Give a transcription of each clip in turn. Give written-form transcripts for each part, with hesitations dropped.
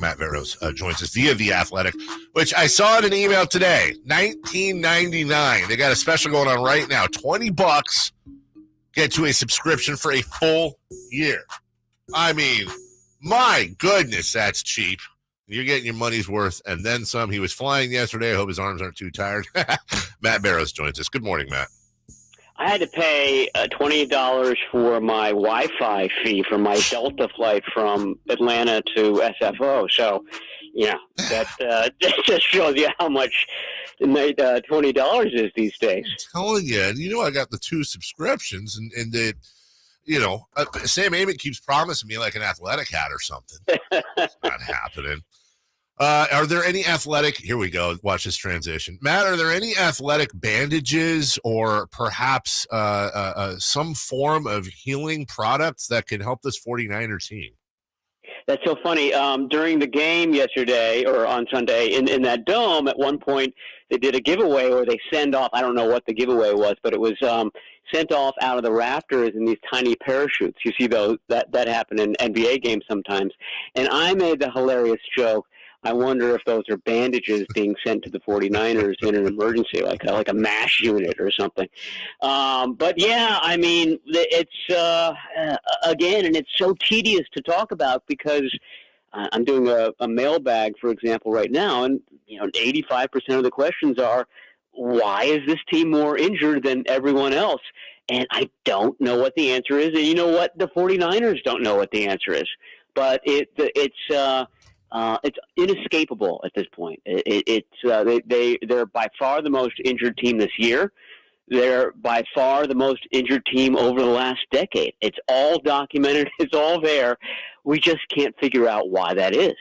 Matt Barrows joins us via The Athletic, which I saw in an email today. $19.99. They got a special going on right now. $20. Get you a subscription for a full year. I mean, my goodness, that's cheap. You're getting your money's worth and then some. He was flying yesterday. I hope his arms aren't too tired. Matt Barrows joins us. Good morning, Matt. I had to pay $20 for my Wi-Fi fee for my Delta flight from Atlanta to SFO. So, that just shows you how much $20 is these days. I'm telling you, I got the 2 subscriptions, and they, Sam Amick keeps promising me like an athletic hat or something. It's not happening. Are there any athletic, here we go, watch this transition. Matt, are there any athletic bandages or perhaps some form of healing products that can help this 49er team? That's so funny. During the game yesterday or on Sunday in that dome, at one point they did a giveaway where they send off, I don't know what the giveaway was, but it was sent off out of the rafters in these tiny parachutes. You see those, that happen in NBA games sometimes. And I made the hilarious joke, I wonder if those are bandages being sent to the 49ers in an emergency, like a MASH unit or something. But yeah, I mean, it's again, and it's so tedious to talk about because I'm doing a mailbag, for example, right now, and 85% of the questions are, why is this team more injured than everyone else? And I don't know what the answer is, and you know what? The 49ers don't know what the answer is, but it's inescapable at this point. They're by far the most injured team this year. They're by far the most injured team over the last decade. It's all documented. It's all there. We just can't figure out why that is.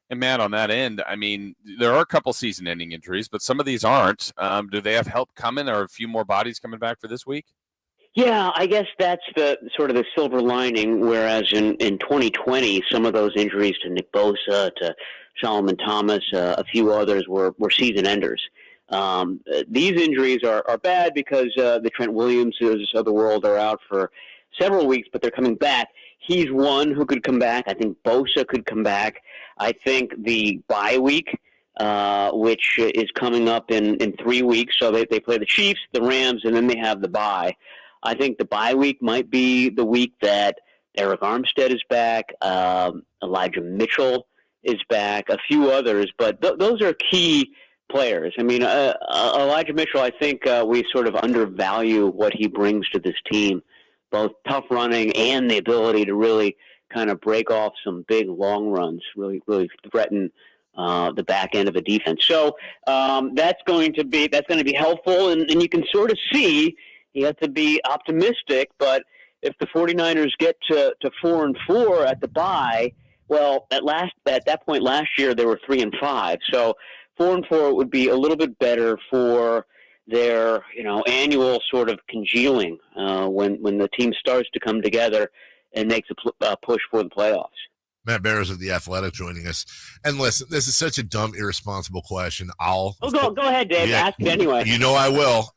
And Matt, on that end, I mean, there are a couple season-ending injuries, but some of these aren't. Do they have help coming, or a few more bodies coming back for this week? Yeah, I guess that's the sort of the silver lining, whereas in 2020, some of those injuries to Nick Bosa, to Solomon Thomas, a few others were season enders. These injuries are bad because the Trent Williamses of the world are out for several weeks, but they're coming back. He's one who could come back. I think Bosa could come back. I think the bye week, which is coming up in 3 weeks, so they play the Chiefs, the Rams, and then they have the bye. I think the bye week might be the week that Eric Armstead is back, Elijah Mitchell is back, a few others, but those are key players. I mean, Elijah Mitchell, I think we sort of undervalue what he brings to this team, both tough running and the ability to really kind of break off some big long runs, really threaten the back end of a defense. So that's going to be helpful, and you can sort of see. You have to be optimistic, but if the 49ers get to 4-4 at the bye, well, at that point last year they were 3-5. So 4-4 would be a little bit better for their annual sort of congealing when the team starts to come together and makes a push for the playoffs. Matt Barrows of The Athletic joining us. And listen, this is such a dumb, irresponsible question. Go ahead, Dave. Yeah, ask it anyway. I will.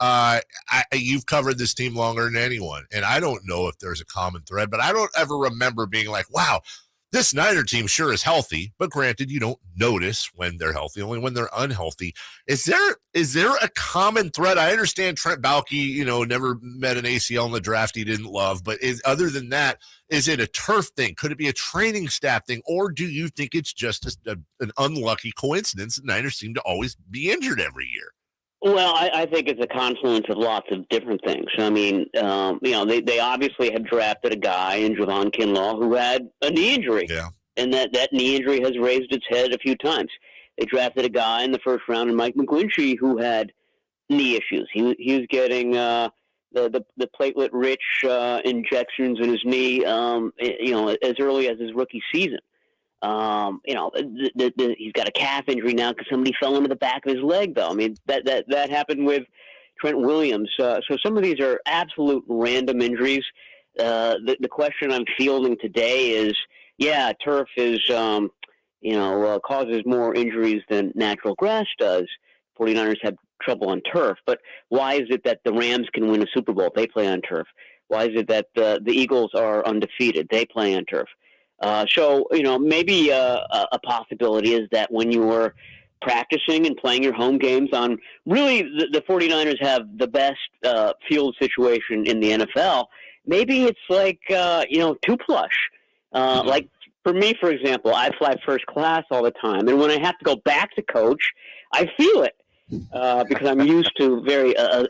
You've covered this team longer than anyone, and I don't know if there's a common thread, but I don't ever remember being like, wow, this Niner team sure is healthy. But granted, you don't notice when they're healthy, only when they're unhealthy. Is there a common thread? I understand Trent Baalke, never met an ACL in the draft he didn't love, but other than that, is it a turf thing? Could it be a training staff thing? Or do you think it's just an unlucky coincidence that Niners seem to always be injured every year? Well, I think it's a confluence of lots of different things. I mean, they obviously had drafted a guy in Javon Kinlaw who had a knee injury. Yeah. And that knee injury has raised its head a few times. They drafted a guy in the first round, Mike McGlinchey, who had knee issues. He was getting the platelet-rich injections in his knee, as early as his rookie season. He's got a calf injury now because somebody fell into the back of his leg, though. I mean, that happened with Trent Williams. So some of these are absolute random injuries. The question I'm fielding today is, yeah, turf is, causes more injuries than natural grass does. 49ers have trouble on turf, but why is it that the Rams can win a Super Bowl? They play on turf. Why is it that the Eagles are undefeated? They play on turf. So, maybe a possibility is that when you were practicing and playing your home games on really the 49ers have the best field situation in the NFL. Maybe it's like, too plush. Like for me, for example, I fly first class all the time. And when I have to go back to coach, I feel it because I'm used to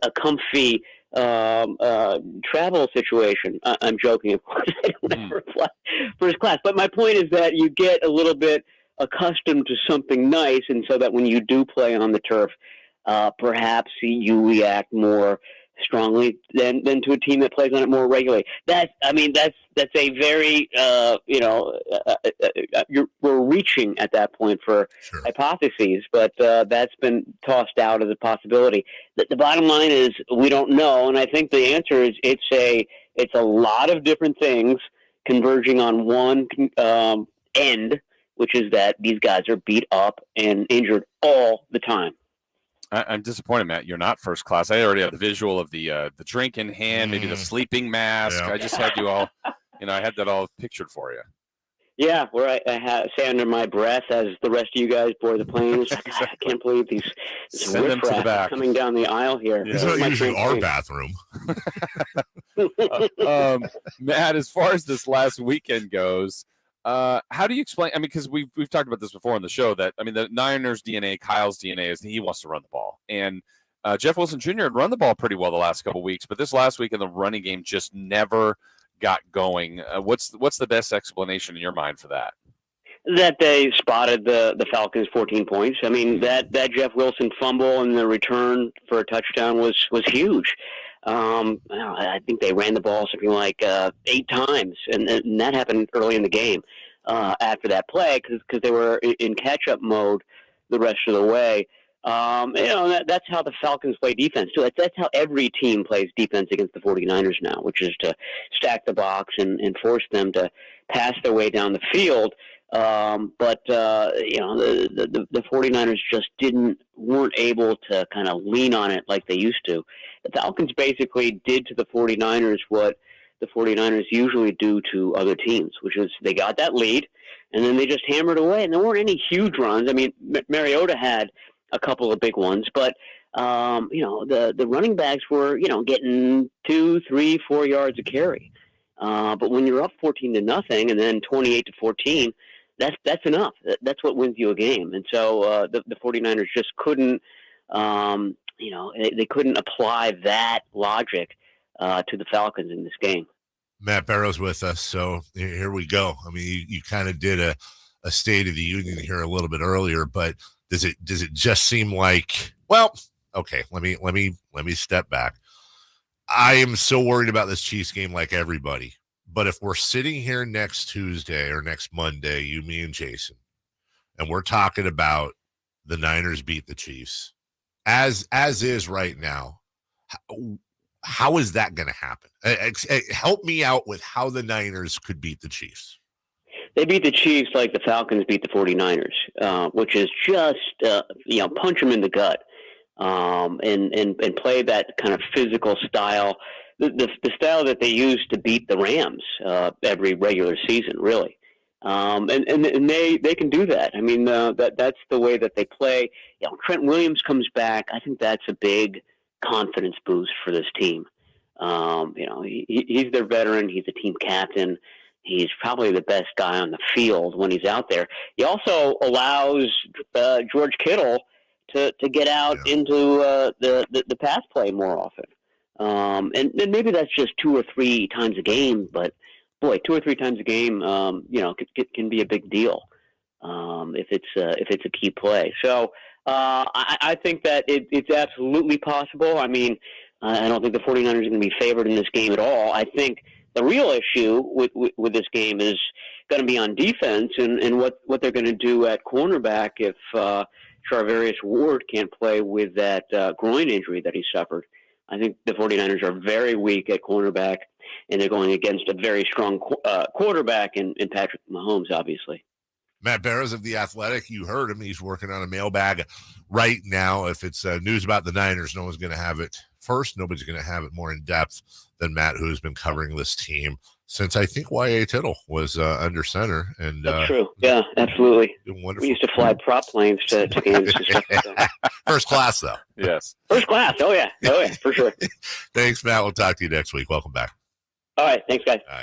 a comfy travel situation. I'm joking, of course. I don't ever fly first class. But my point is that you get a little bit accustomed to something nice, and so that when you do play on the turf, perhaps you react more strongly than to a team that plays on it more regularly. That's a very we're reaching at that point for hypotheses, but that's been tossed out as a possibility. The bottom line is we don't know, and I think the answer is it's a lot of different things converging on one end, which is that these guys are beat up and injured all the time. I'm disappointed, Matt. You're not first class. I already have the visual of the drink in hand, maybe the sleeping mask. Yeah. I just had you all, I had that all pictured for you. Yeah, where I say under my breath as the rest of you guys board the planes. Exactly. I can't believe this riffraff coming down the aisle here. Yeah. It's not usually our bathroom. Matt, as far as this last weekend goes, how do you explain? I mean, because we've talked about this before on the show that, the Niners' DNA, Kyle's DNA is that he wants to run the ball. And Jeff Wilson Jr. had run the ball pretty well the last couple of weeks, but this last week in the running game just never got going. What's the best explanation in your mind for that? That they spotted the Falcons 14 points. I mean, that Jeff Wilson fumble and the return for a touchdown was huge. I think they ran the ball something like 8 times, and that happened early in the game after that play because they were in catch-up mode the rest of the way. That's how the Falcons play defense, too. That's how every team plays defense against the 49ers now, which is to stack the box and force them to pass their way down the field. But the 49ers just weren't able to kind of lean on it like they used to. The Falcons basically did to the 49ers what the 49ers usually do to other teams, which is they got that lead, and then they just hammered away. And there weren't any huge runs. I mean, Mariota had a couple of big ones, but the running backs were getting 2, 3, 4 yards a carry. But when you're up 14-0 and then 28-14, that's enough. That's what wins you a game. And so the 49ers just couldn't, they couldn't apply that logic to the Falcons in this game. Matt Barrows with us. So here we go. I mean, you kind of did a State of the Union here a little bit earlier, but does it just seem like, well, okay, let me step back. I am so worried about this Chiefs game like everybody. But if we're sitting here next Tuesday or next Monday, you, me, and Jason, and we're talking about the Niners beat the Chiefs, as is right now, how is that going to happen? Help me out with how the Niners could beat the Chiefs. They beat the Chiefs like the Falcons beat the 49ers, which is just, punch them in the gut and play that kind of physical style. The style that they use to beat the Rams every regular season, really, and they can do that. I mean, that's the way that they play. Trent Williams comes back. I think that's a big confidence boost for this team. He's their veteran. He's a team captain. He's probably the best guy on the field when he's out there. He also allows George Kittle to get out into the pass play more often. And maybe that's just 2 or 3 times a game, but boy, 2 or 3 times a game, can be a big deal if it's a key play. So I think that it's absolutely possible. I mean, I don't think the 49ers are going to be favored in this game at all. I think the real issue with this game is going to be on defense and what they're going to do at cornerback if Charvarius Ward can't play with that groin injury that he suffered. I think the 49ers are very weak at cornerback, and they're going against a very strong quarterback in Patrick Mahomes, obviously. Matt Barrows of The Athletic, you heard him. He's working on a mailbag right now. If it's news about the Niners, no one's going to have it first. Nobody's going to have it more in depth than Matt, who's been covering this team since I think Y.A. Tittle was under center. And that's true. Yeah, absolutely. Wonderful. We used to fly prop planes to games and stuff like that. First class, though. Yes. First class. Oh, yeah, for sure. Thanks, Matt. We'll talk to you next week. Welcome back. All right. Thanks, guys. All right.